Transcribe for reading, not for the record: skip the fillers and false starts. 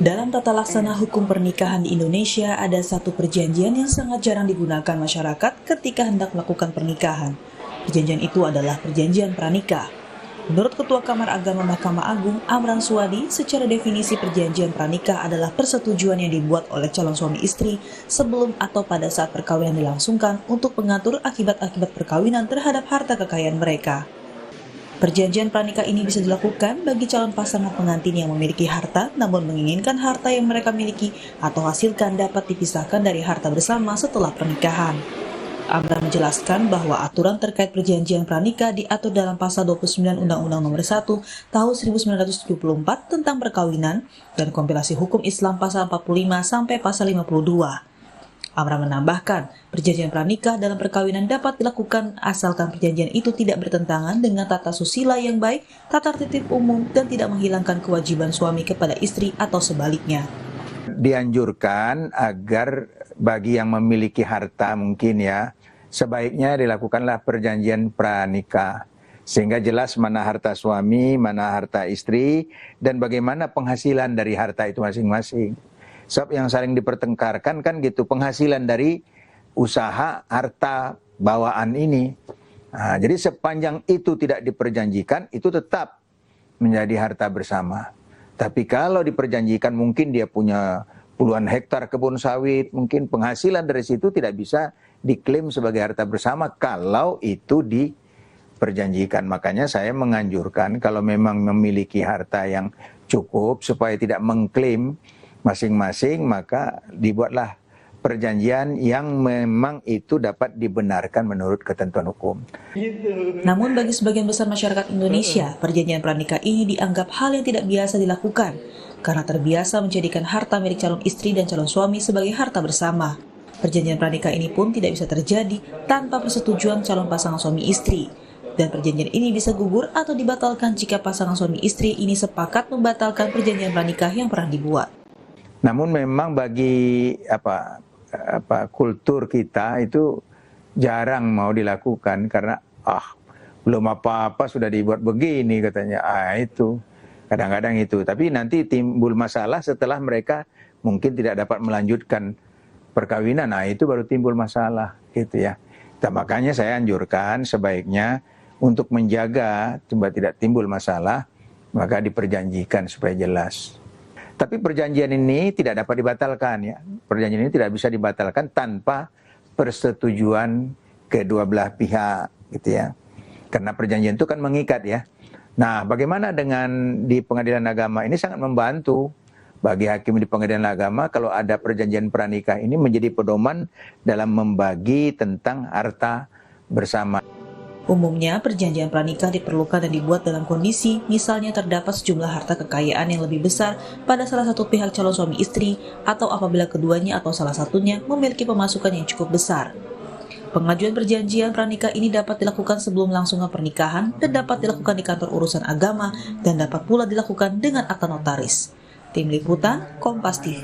Dalam tata laksana hukum pernikahan di Indonesia, ada satu perjanjian yang sangat jarang digunakan masyarakat ketika hendak melakukan pernikahan. Perjanjian itu adalah perjanjian pranikah. Menurut Ketua Kamar Agama Mahkamah Agung, Amran Suwadi, secara definisi perjanjian pranikah adalah persetujuan yang dibuat oleh calon suami istri sebelum atau pada saat perkawinan dilangsungkan untuk mengatur akibat-akibat perkawinan terhadap harta kekayaan mereka. Perjanjian pranikah ini bisa dilakukan bagi calon pasangan pengantin yang memiliki harta namun menginginkan harta yang mereka miliki atau hasilkan dapat dipisahkan dari harta bersama setelah pernikahan. Amran menjelaskan bahwa aturan terkait perjanjian pranikah diatur dalam pasal 29 Undang-Undang Nomor 1 Tahun 1974 tentang perkawinan dan kompilasi hukum Islam pasal 45 sampai pasal 52. Amran menambahkan, perjanjian pranikah dalam perkawinan dapat dilakukan asalkan perjanjian itu tidak bertentangan dengan tata susila yang baik, tata tertib umum, dan tidak menghilangkan kewajiban suami kepada istri atau sebaliknya. Dianjurkan agar bagi yang memiliki harta mungkin ya, sebaiknya dilakukanlah perjanjian pranikah. Sehingga jelas mana harta suami, mana harta istri, dan bagaimana penghasilan dari harta itu masing-masing. Sebab yang saling dipertengkarkan kan gitu, penghasilan dari usaha harta bawaan ini. Nah, jadi sepanjang itu tidak diperjanjikan, itu tetap menjadi harta bersama. Tapi kalau diperjanjikan mungkin dia punya puluhan hektar kebun sawit, mungkin penghasilan dari situ tidak bisa diklaim sebagai harta bersama kalau itu diperjanjikan. Makanya saya menganjurkan kalau memang memiliki harta yang cukup supaya tidak mengklaim masing-masing, maka dibuatlah perjanjian yang memang itu dapat dibenarkan menurut ketentuan hukum. Namun bagi sebagian besar masyarakat Indonesia, perjanjian pranikah ini dianggap hal yang tidak biasa dilakukan karena terbiasa menjadikan harta milik calon istri dan calon suami sebagai harta bersama. Perjanjian pranikah ini pun tidak bisa terjadi tanpa persetujuan calon pasangan suami istri. Dan perjanjian ini bisa gugur atau dibatalkan jika pasangan suami istri ini sepakat membatalkan perjanjian pranikah yang pernah dibuat. Namun memang bagi kultur kita itu jarang mau dilakukan karena belum apa-apa sudah dibuat begini katanya. Itu kadang-kadang itu. Tapi nanti timbul masalah setelah mereka mungkin tidak dapat melanjutkan perkawinan. Itu baru timbul masalah gitu ya. Makanya saya anjurkan sebaiknya untuk menjaga supaya tidak timbul masalah, maka diperjanjikan supaya jelas. Tapi perjanjian ini tidak dapat dibatalkan ya. Perjanjian ini tidak bisa dibatalkan tanpa persetujuan kedua belah pihak gitu ya. Karena perjanjian itu kan mengikat ya. Nah, bagaimana dengan di pengadilan agama ini sangat membantu bagi hakim di pengadilan agama kalau ada perjanjian pranikah ini menjadi pedoman dalam membagi tentang harta bersama. Umumnya, perjanjian pranikah diperlukan dan dibuat dalam kondisi misalnya terdapat sejumlah harta kekayaan yang lebih besar pada salah satu pihak calon suami istri atau apabila keduanya atau salah satunya memiliki pemasukan yang cukup besar. Pengajuan perjanjian pranikah ini dapat dilakukan sebelum langsungnya pernikahan dan dapat dilakukan di kantor urusan agama dan dapat pula dilakukan dengan akta notaris. Tim Liputan, Kompas TV.